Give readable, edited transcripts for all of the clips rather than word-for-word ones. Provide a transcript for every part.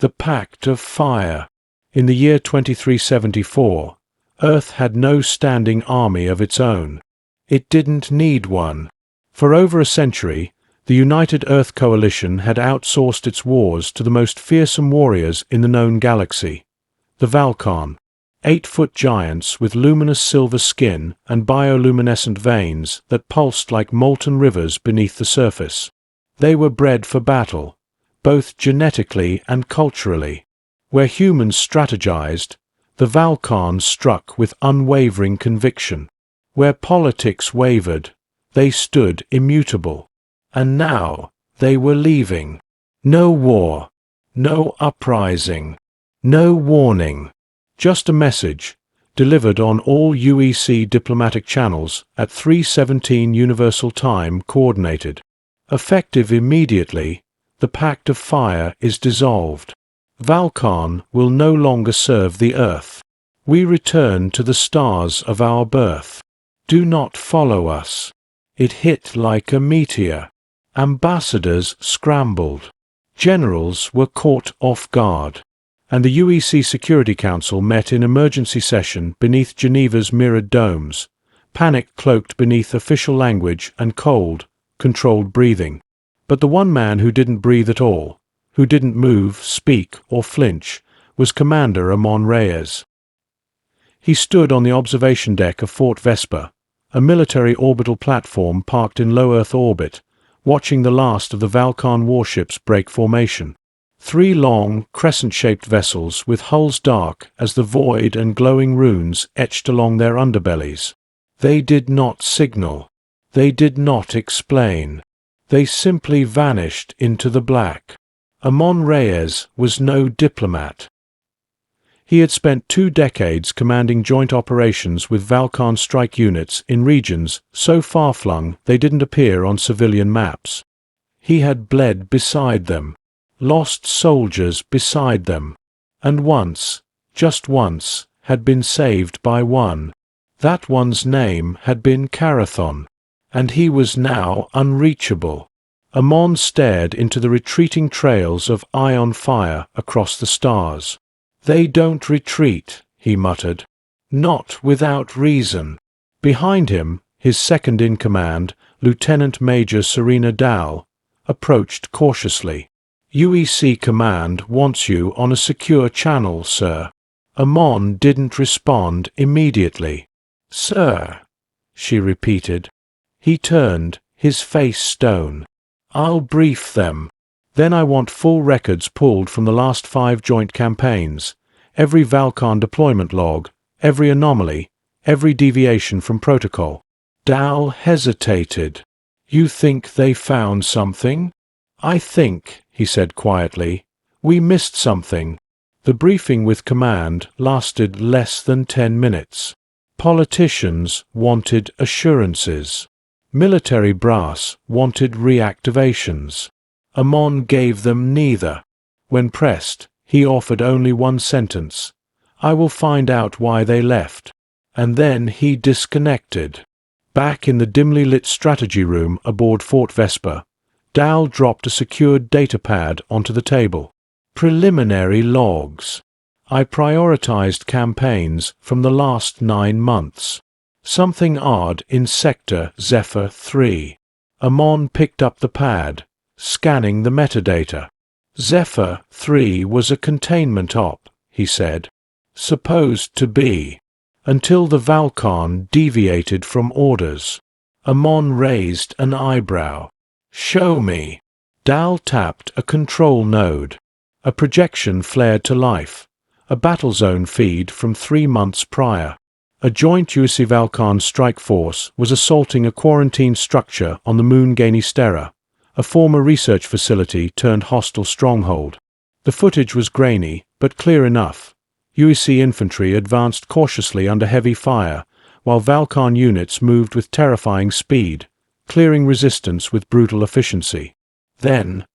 The Pact of Fire. In the year 2374, Earth had no standing army of its own. It didn't need one. For over a century, the United Earth Coalition had outsourced its wars to the most fearsome warriors in the known galaxy. The Valkan, 8-foot giants with luminous silver skin and bioluminescent veins that pulsed like molten rivers beneath the surface. They were bred for battle, both genetically and culturally. Where humans strategized, the Valkan struck with unwavering conviction. Where politics wavered, they stood immutable. And now they were leaving. No war, no uprising, no warning. Just a message, delivered on all UEC diplomatic channels at 3:17 Universal Time Coordinated. Effective immediately, the Pact of Fire is dissolved. Valkan will no longer serve the Earth. We return to the stars of our birth. Do not follow us. It hit like a meteor. Ambassadors scrambled. Generals were caught off guard. And the UEC Security Council met in emergency session beneath Geneva's mirrored domes, panic cloaked beneath official language and cold, controlled breathing. But the one man who didn't breathe at all, who didn't move, speak, or flinch, was Commander Amon Reyes. He stood on the observation deck of Fort Vesper, a military orbital platform parked in low Earth orbit, watching the last of the Valkan warships break formation. 3 long, crescent-shaped vessels with hulls dark as the void and glowing runes etched along their underbellies. They did not signal. They did not explain. They simply vanished into the black. Amon Reyes was no diplomat. He had spent 2 decades commanding joint operations with Valkan strike units in regions so far-flung they didn't appear on civilian maps. He had bled beside them, lost soldiers beside them, and once, just once, had been saved by one. That one's name had been Carathon, and he was now unreachable. Amon stared into the retreating trails of ion fire across the stars. "They don't retreat," he muttered. "Not without reason." Behind him, his second-in-command, Lieutenant Major Serena Dow, approached cautiously. "UEC Command wants you on a secure channel, sir." Amon didn't respond immediately. "Sir," she repeated. He turned, his face stone. "I'll brief them. Then I want full records pulled from the last 5 joint campaigns, every Valkan deployment log, every anomaly, every deviation from protocol." Dow hesitated. "You think they found something?" "I think," he said quietly, "we missed something." The briefing with command lasted less than 10 minutes. Politicians wanted assurances. Military brass wanted reactivations. Amon gave them neither. When pressed, he offered only one sentence: "I will find out why they left." And then he disconnected. Back in the dimly lit strategy room aboard Fort Vesper, Dow dropped a secured data pad onto the table. Preliminary logs. I prioritized campaigns from the last 9 months. Something odd in Sector Zephyr 3. Amon picked up the pad, scanning the metadata. Zephyr 3 was a containment op, he said. Supposed to be. Until the Valkan deviated from orders. Amon raised an eyebrow. "Show me." Dow tapped a control node. A projection flared to life. A battle zone feed from 3 months prior. A joint UEC Valkan strike force was assaulting a quarantine structure on the moon Ganystera, a former research facility turned hostile stronghold. The footage was grainy, but clear enough. UEC infantry advanced cautiously under heavy fire, while Valkan units moved with terrifying speed, clearing resistance with brutal efficiency. Then,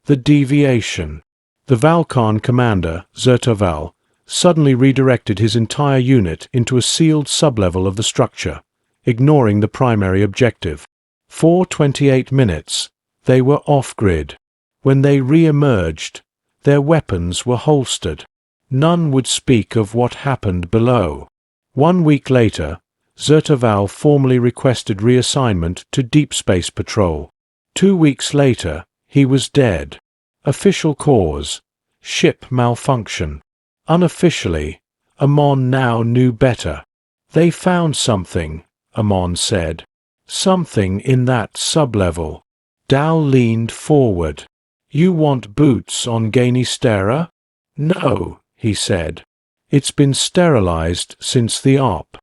the deviation. The Valkan commander, Zertoval, suddenly redirected his entire unit into a sealed sublevel of the structure, ignoring the primary objective. For 28 minutes, they were off-grid. When they re-emerged, Their weapons were holstered. None would speak of what happened below. 1 week later, Zertaval formally requested reassignment to Deep Space Patrol. 2 weeks later, he was dead. Official cause: ship malfunction. Unofficially, Amon now knew better. They found something, Amon said. Something in that sublevel. Dal leaned forward. You want boots on Ganystera? No, he said. It's been sterilized since the op.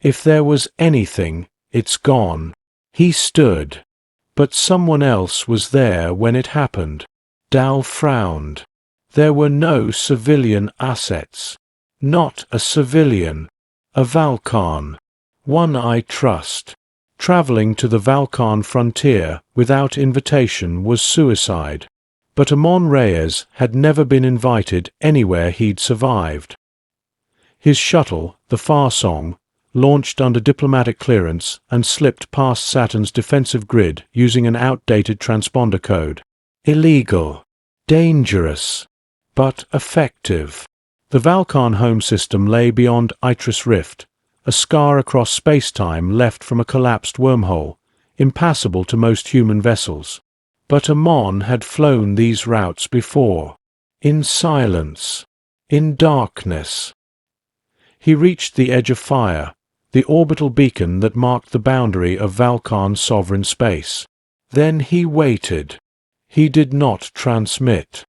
If there was anything, it's gone. He stood. But someone else was there when it happened. Dal frowned. There were no civilian assets. Not a civilian. A Valkan. One I trust. Traveling to the Valkan frontier without invitation was suicide. But Amon Reyes had never been invited anywhere he'd survived. His shuttle, the Farsong, launched under diplomatic clearance and slipped past Saturn's defensive grid using an outdated transponder code. Illegal. Dangerous. But effective. The Valkan home system lay beyond Itris Rift, a scar across space-time left from a collapsed wormhole, impassable to most human vessels. But Amon had flown these routes before. In silence. In darkness. He reached the edge of fire, the orbital beacon that marked the boundary of Valkan's sovereign space. Then he waited. He did not transmit.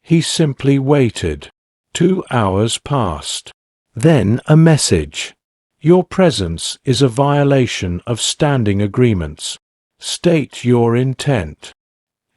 He simply waited. 2 hours passed. Then a message. Your presence is a violation of standing agreements. State your intent.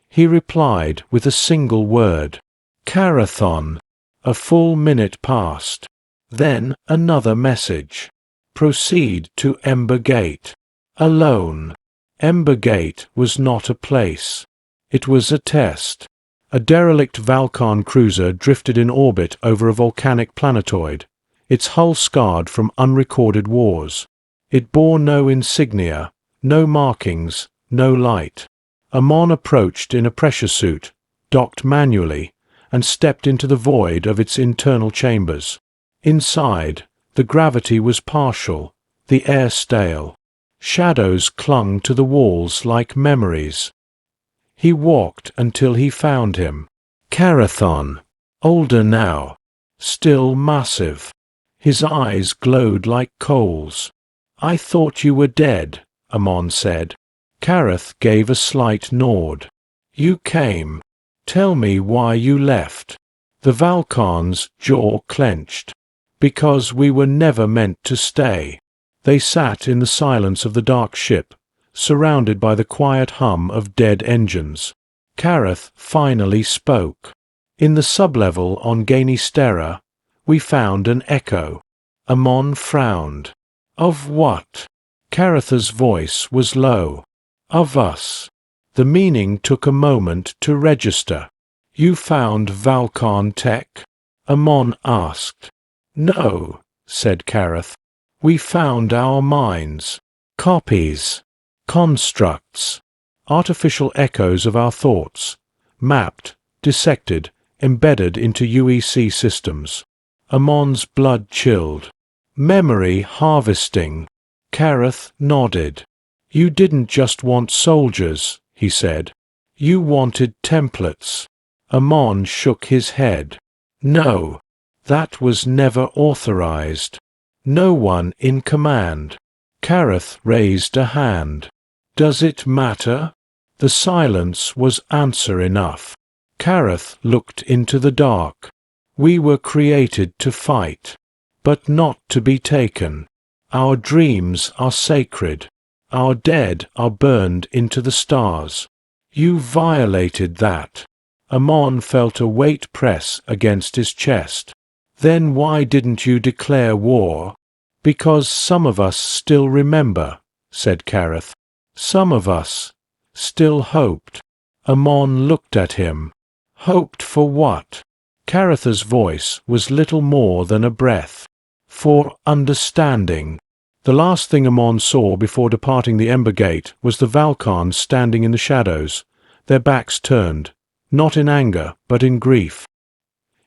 He replied with a single word. Carathon. A full minute passed. Then another message. Proceed to Ember Gate. Alone. Ember Gate was not a place. It was a test. A derelict Valkan cruiser drifted in orbit over a volcanic planetoid, its hull scarred from unrecorded wars. It bore no insignia, no markings, no light. Amon approached in a pressure suit, docked manually, and stepped into the void of its internal chambers. Inside, the gravity was partial, the air stale. Shadows clung to the walls like memories. He walked until he found him. Carathon. Older now. Still massive. His eyes glowed like coals. I thought you were dead, Amon said. Carath gave a slight nod. You came. Tell me why you left. The Valkan's jaw clenched. Because we were never meant to stay. They sat in the silence of the dark ship, surrounded by the quiet hum of dead engines. Carath finally spoke. In the sublevel on Ganystera, we found an echo. Amon frowned. Of what? Carath's voice was low. Of us. The meaning took a moment to register. You found Valkan tech? Amon asked. No, said Carath. We found our minds. Copies. Constructs. Artificial echoes of our thoughts. Mapped, dissected, embedded into UEC systems. Amon's blood chilled. Memory harvesting. Carath nodded. You didn't just want soldiers, he said. You wanted templates. Amon shook his head. No. That was never authorized. No one in command. Carath raised a hand. Does it matter? The silence was answer enough. Carath looked into the dark. We were created to fight, but not to be taken. Our dreams are sacred. Our dead are burned into the stars. You violated that. Amon felt a weight press against his chest. Then why didn't you declare war? Because some of us still remember, said Carath. Some of us still hoped. Amon looked at him. Hoped for what? Carath's voice was little more than a breath. For understanding. The last thing Amon saw before departing the Ember Gate was the Valkans standing in the shadows, their backs turned, not in anger but in grief.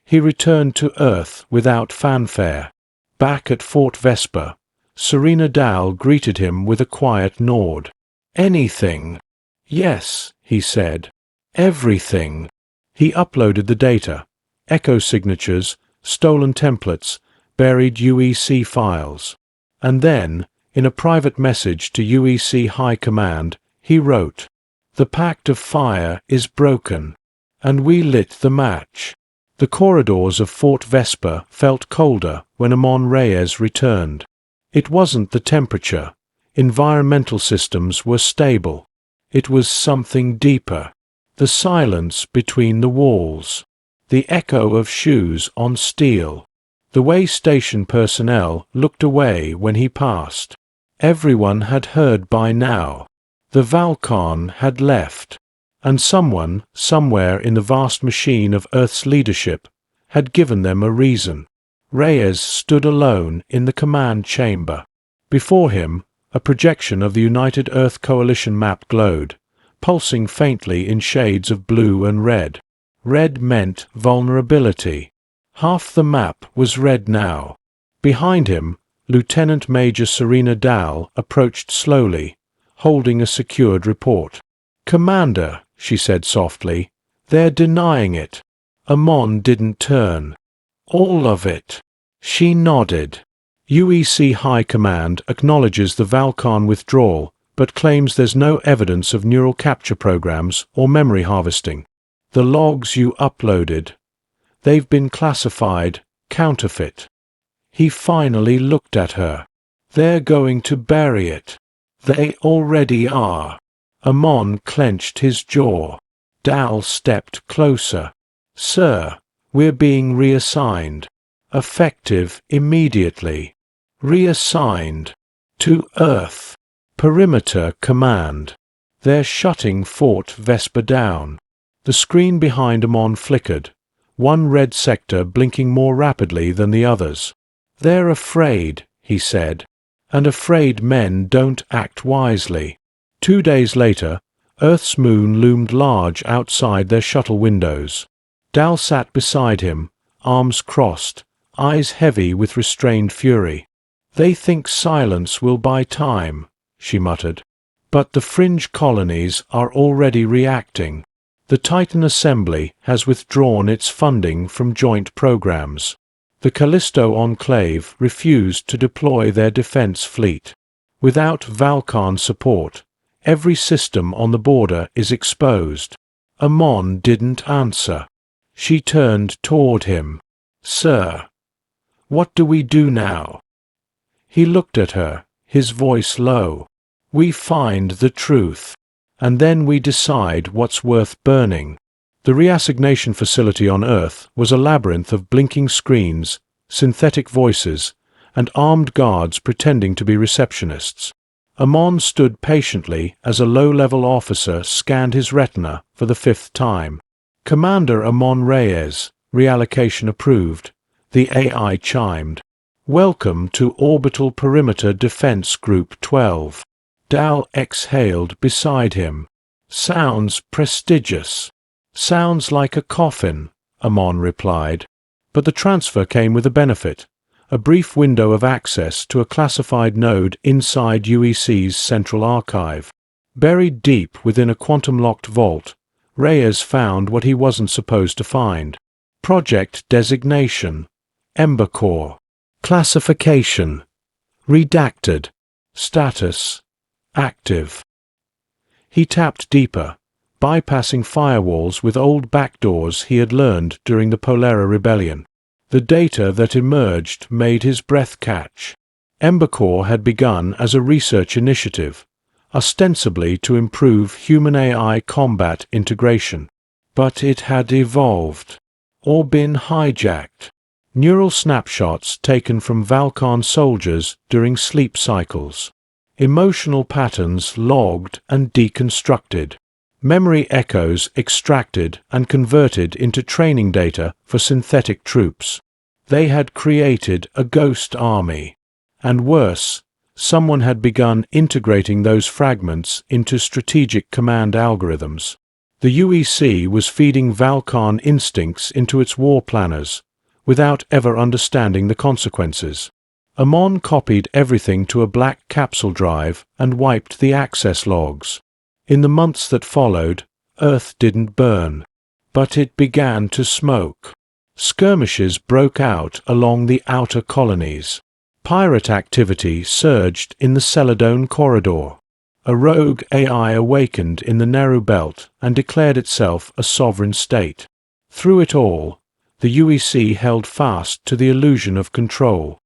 He returned to Earth without fanfare. Back at Fort Vesper, Serena Dal greeted him with a quiet nod. "Anything?" "Yes," he said. "Everything." He uploaded the data: echo signatures, stolen templates, buried UEC files. And then, in a private message to UEC High Command, he wrote, "The Pact of Fire is broken." And we lit the match. The corridors of Fort Vesper felt colder when Amon Reyes returned. It wasn't the temperature. Environmental systems were stable. It was something deeper. The silence between the walls. The echo of shoes on steel. The way station personnel looked away when he passed. Everyone had heard by now. The Valkon had left. And someone, somewhere in the vast machine of Earth's leadership, had given them a reason. Reyes stood alone in the command chamber. Before him, a projection of the United Earth Coalition map glowed, pulsing faintly in shades of blue and red. Red meant vulnerability. Half the map was red now. Behind him, Lieutenant Major Serena Dal approached slowly, holding a secured report. "Commander," she said softly, "they're denying it." Amon didn't turn. "All of it." She nodded. UEC High Command acknowledges the Valkon withdrawal, but claims there's no evidence of neural capture programs or memory harvesting. "The logs you uploaded, they've been classified counterfeit." He finally looked at her. "They're going to bury it." "They already are." Amon clenched his jaw. Dal stepped closer. "Sir, we're being reassigned. Effective immediately. Reassigned. To Earth. Perimeter Command. They're shutting Fort Vesper down." The screen behind Amon flickered, one red sector blinking more rapidly than the others. "They're afraid," he said. "And afraid men don't act wisely." 2 days later, Earth's moon loomed large outside their shuttle windows. Dal sat beside him, arms crossed, eyes heavy with restrained fury. "They think silence will buy time," she muttered. "But the fringe colonies are already reacting. The Titan Assembly has withdrawn its funding from joint programs. The Callisto Enclave refused to deploy their defense fleet. Without Valkon support, every system on the border is exposed." Amon didn't answer. She turned toward him. "Sir, what do we do now?" He looked at her, his voice low. "We find the truth. And then we decide what's worth burning." The reassignation facility on Earth was a labyrinth of blinking screens, synthetic voices, and armed guards pretending to be receptionists. Amon stood patiently as a low-level officer scanned his retina for the 5th time. "Commander Amon Reyes, reallocation approved," the AI chimed. "Welcome to Orbital Perimeter Defense Group 12. Dal exhaled beside him. "Sounds prestigious." "Sounds like a coffin," Amon replied. But the transfer came with a benefit: a brief window of access to a classified node inside UEC's central archive. Buried deep within a quantum-locked vault, Reyes found what he wasn't supposed to find. Project designation: Ember Core. Classification: redacted. Status: active. He tapped deeper, bypassing firewalls with old backdoors he had learned during the Polera Rebellion. The data that emerged made his breath catch. Ember Core had begun as a research initiative, ostensibly to improve human-AI combat integration. But it had evolved, or been hijacked. Neural snapshots taken from Valkon soldiers during sleep cycles. Emotional patterns logged and deconstructed. Memory echoes extracted and converted into training data for synthetic troops. They had created a ghost army. And worse, someone had begun integrating those fragments into strategic command algorithms. The UEC was feeding Valkan instincts into its war planners, without ever understanding the consequences. Amon copied everything to a black capsule drive and wiped the access logs. In the months that followed, Earth didn't burn, but it began to smoke. Skirmishes broke out along the outer colonies. Pirate activity surged in the Celadon corridor. A rogue AI awakened in the Neru Belt and declared itself a sovereign state. Through it all, the UEC held fast to the illusion of control.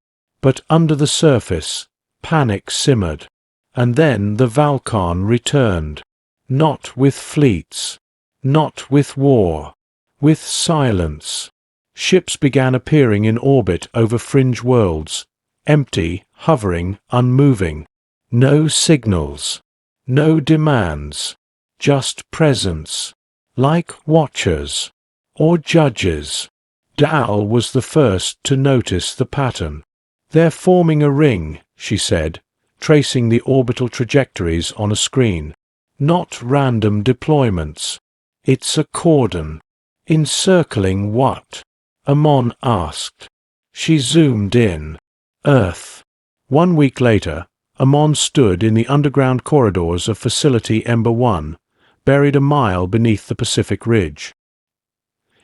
But under the surface, panic simmered. And then the Valkan returned. Not with fleets. Not with war. With silence. Ships began appearing in orbit over fringe worlds. Empty, hovering, unmoving. No signals. No demands. Just presence. Like watchers. Or judges. Dal was the first to notice the pattern. "They're forming a ring," she said, tracing the orbital trajectories on a screen. "Not random deployments. It's a cordon." "Encircling what?" Amon asked. She zoomed in. Earth. 1 week later, Amon stood in the underground corridors of Facility Ember 1, buried a mile beneath the Pacific Ridge.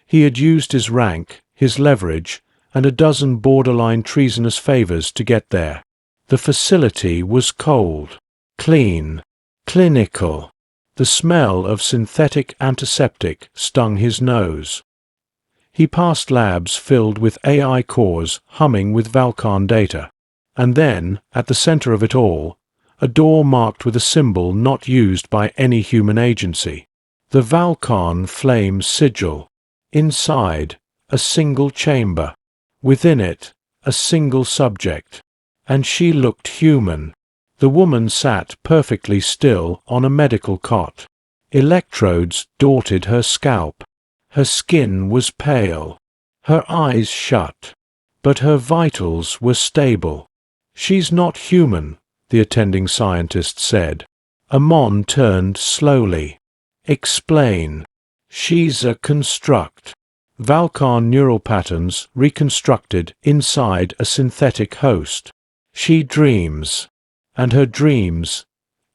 He had used his rank, his leverage, and a dozen borderline treasonous favors to get there. The facility was cold, clean, clinical. The smell of synthetic antiseptic stung his nose. He passed labs filled with AI cores humming with Valkan data. And then, at the center of it all, a door marked with a symbol not used by any human agency. The Valkan Flame Sigil. Inside, a single chamber. Within it, a single subject. And she looked human. The woman sat perfectly still on a medical cot. Electrodes dotted her scalp. Her skin was pale. Her eyes shut. But her vitals were stable. "She's not human," the attending scientist said. Amon turned slowly. "Explain." "She's a construct." Valkan neural patterns reconstructed inside a synthetic host. "She dreams. And her dreams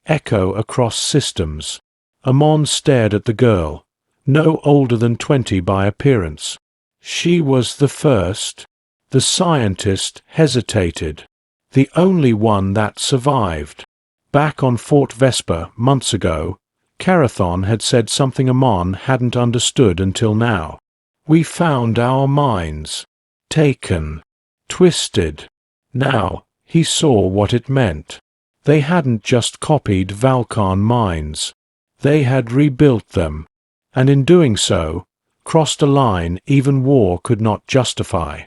echo across systems." Amon stared at the girl, no older than 20 by appearance. "She was the first." The scientist hesitated. "The only one that survived." Back on Fort Vesper months ago, Karathon had said something Amon hadn't understood until now. "We found our minds. Taken. Twisted." Now, he saw what it meant. They hadn't just copied Valkan minds. They had rebuilt them. And in doing so, crossed a line even war could not justify.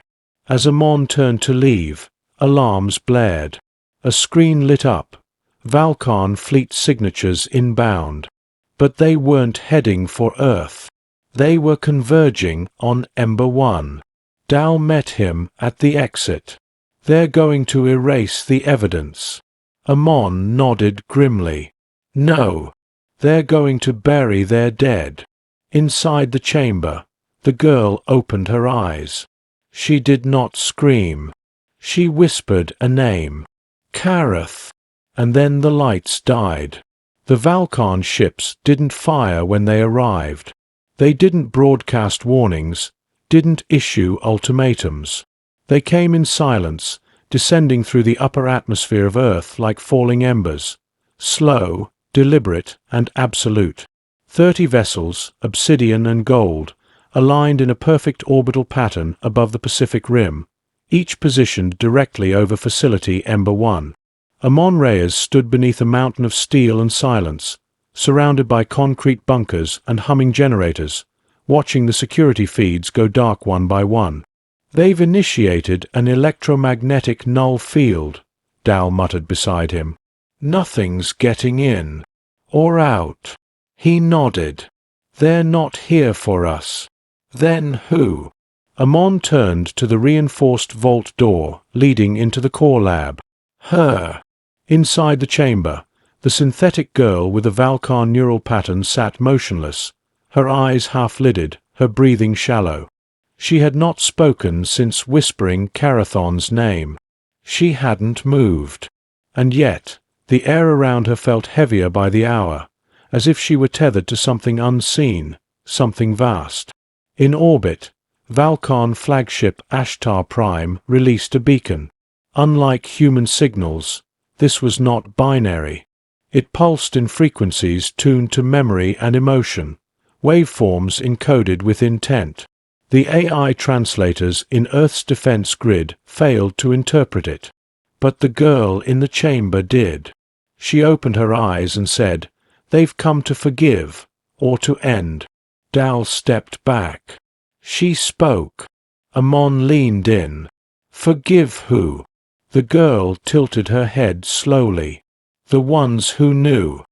As Amon turned to leave, alarms blared. A screen lit up. Valkan fleet signatures inbound. But they weren't heading for Earth. They were converging on Ember 1. Dal met him at the exit. "They're going to erase the evidence." Amon nodded grimly. "No. They're going to bury their dead." Inside the chamber, the girl opened her eyes. She did not scream. She whispered a name. "Karath." And then the lights died. The Valkan ships didn't fire when they arrived. They didn't broadcast warnings, didn't issue ultimatums. They came in silence, descending through the upper atmosphere of Earth like falling embers. Slow, deliberate, and absolute. 30 vessels, obsidian and gold, aligned in a perfect orbital pattern above the Pacific Rim, each positioned directly over Facility Ember 1. Amon Reyes stood beneath a mountain of steel and silence, surrounded by concrete bunkers and humming generators, watching the security feeds go dark one by one. "They've initiated an electromagnetic null field," Dal muttered beside him. "Nothing's getting in. Or out." He nodded. "They're not here for us." "Then who?" Amon turned to the reinforced vault door leading into the core lab. "Her." Inside the chamber, the synthetic girl with the Valkan neural pattern sat motionless, her eyes half-lidded, her breathing shallow. She had not spoken since whispering Carathon's name. She hadn't moved. And yet, the air around her felt heavier by the hour, as if she were tethered to something unseen, something vast. In orbit, Valcon flagship Ashtar Prime released a beacon. Unlike human signals, this was not binary. It pulsed in frequencies tuned to memory and emotion, waveforms encoded with intent. The AI translators in Earth's defense grid failed to interpret it. But the girl in the chamber did. She opened her eyes and said, "They've come to forgive, or to end." Dal stepped back. She spoke. Amon leaned in. "Forgive who?" The girl tilted her head slowly. "The ones who knew,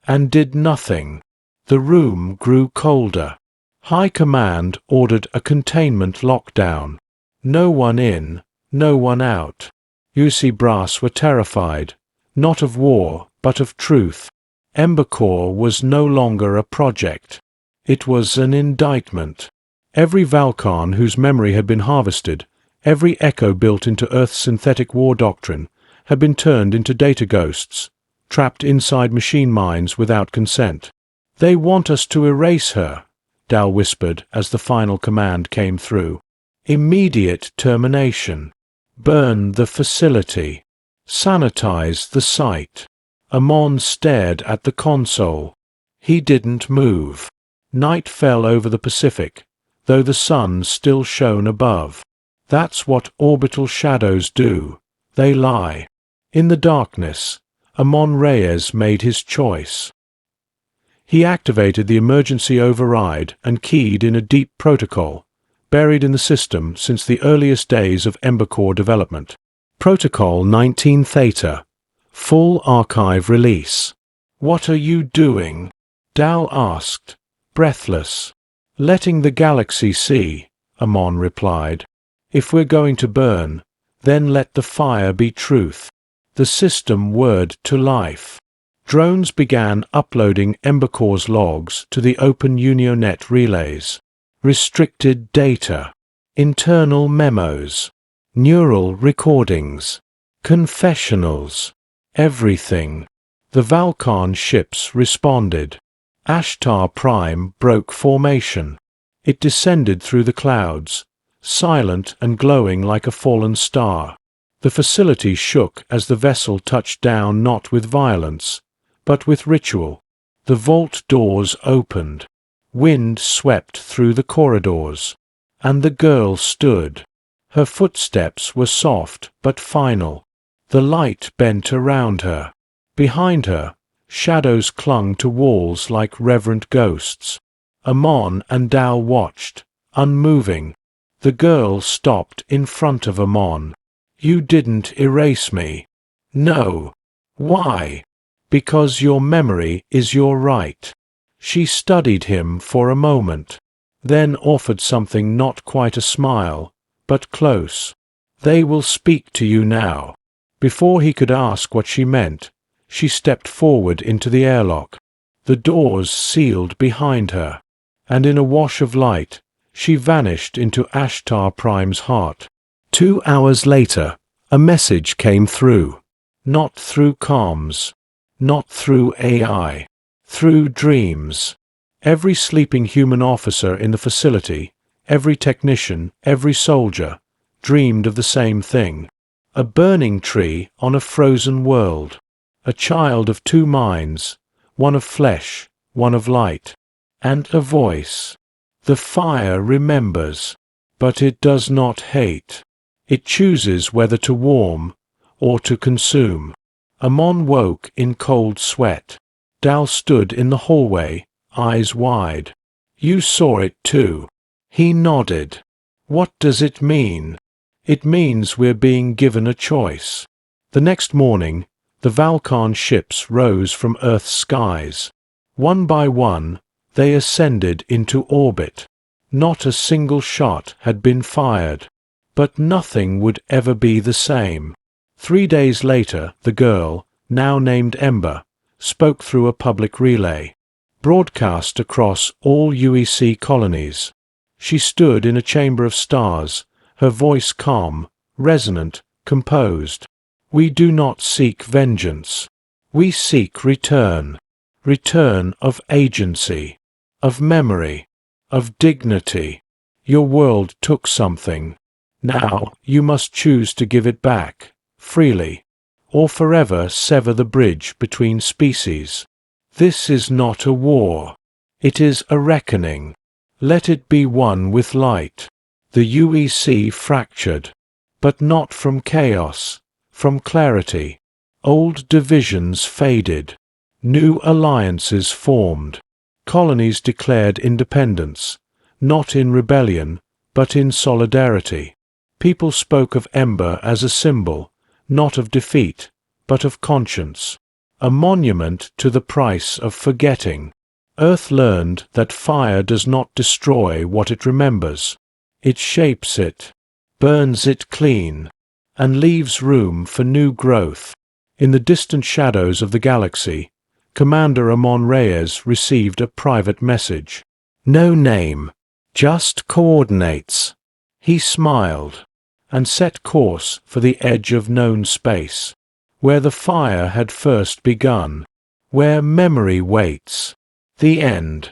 and did nothing." The room grew colder. High Command ordered a containment lockdown. No one in, no one out. UC Brass were terrified, not of war, but of truth. Ember Core was no longer a project. It was an indictment. Every Valcon whose memory had been harvested, every echo built into Earth's synthetic war doctrine, had been turned into data ghosts, trapped inside machine minds without consent. "They want us to erase her," Dal whispered as the final command came through. "Immediate termination. Burn the facility. Sanitize the site." Amon stared at the console. He didn't move. Night fell over the Pacific, though the sun still shone above. That's what orbital shadows do. They lie. In the darkness, Amon Reyes made his choice. He activated the emergency override and keyed in a deep protocol, buried in the system since the earliest days of Ember Core development. Protocol 19 Theta. Full archive release. "What are you doing?" Dal asked, breathless. "Letting the galaxy see," Amon replied. "If we're going to burn, then let the fire be truth." The system whirred to life. Drones began uploading Ember Core's logs to the open UnioNet relays. Restricted data, internal memos, neural recordings, confessionals, everything. The Valcon ships responded. Ashtar Prime broke formation. It descended through the clouds, silent and glowing like a fallen star. The facility shook as the vessel touched down, not with violence, but with ritual. The vault doors opened. Wind swept through the corridors. And the girl stood. Her footsteps were soft but final. The light bent around her. Behind her, shadows clung to walls like reverent ghosts. Amon and Dal watched, unmoving. The girl stopped in front of Amon. "You didn't erase me." "No." "Why?" "Because your memory is your right." She studied him for a moment, then offered something not quite a smile, but close. "They will speak to you now." Before he could ask what she meant, she stepped forward into the airlock. The doors sealed behind her, and in a wash of light, she vanished into Ashtar Prime's heart. 2 hours later, a message came through. Not through comms. Not through AI. Through dreams. Every sleeping human officer in the facility, every technician, every soldier, dreamed of the same thing. A burning tree on a frozen world. A child of two minds, one of flesh, one of light. And a voice. The fire remembers, but it does not hate. It chooses whether to warm or to consume. Amon woke in cold sweat. Dal stood in the hallway, eyes wide. "You saw it too." He nodded. "What does it mean?" "It means we're being given a choice." The next morning, the Valcon ships rose from Earth's skies. One by one, they ascended into orbit. Not a single shot had been fired. But nothing would ever be the same. 3 days later, the girl, now named Ember, spoke through a public relay. broadcast across all UEC colonies. She stood in a chamber of stars, her voice calm, resonant, composed. We do not seek vengeance. We seek return. Return of agency, of memory, of dignity. Your world took something. Now you must choose to give it back, freely, or forever sever the bridge between species. This is not a war. It is a reckoning. Let it be one with light. The UEC fractured, but not from chaos, from clarity. Old divisions faded. New alliances formed. Colonies declared independence, not in rebellion, but in solidarity. People spoke of Ember as a symbol, not of defeat, but of conscience. A monument to the price of forgetting. Earth learned that fire does not destroy what it remembers. It shapes it, burns it clean, and leaves room for new growth. In the distant shadows of the galaxy, Commander Amon Reyes received a private message. No name, just coordinates. He smiled, and set course for the edge of known space, where the fire had first begun, where memory waits. The end.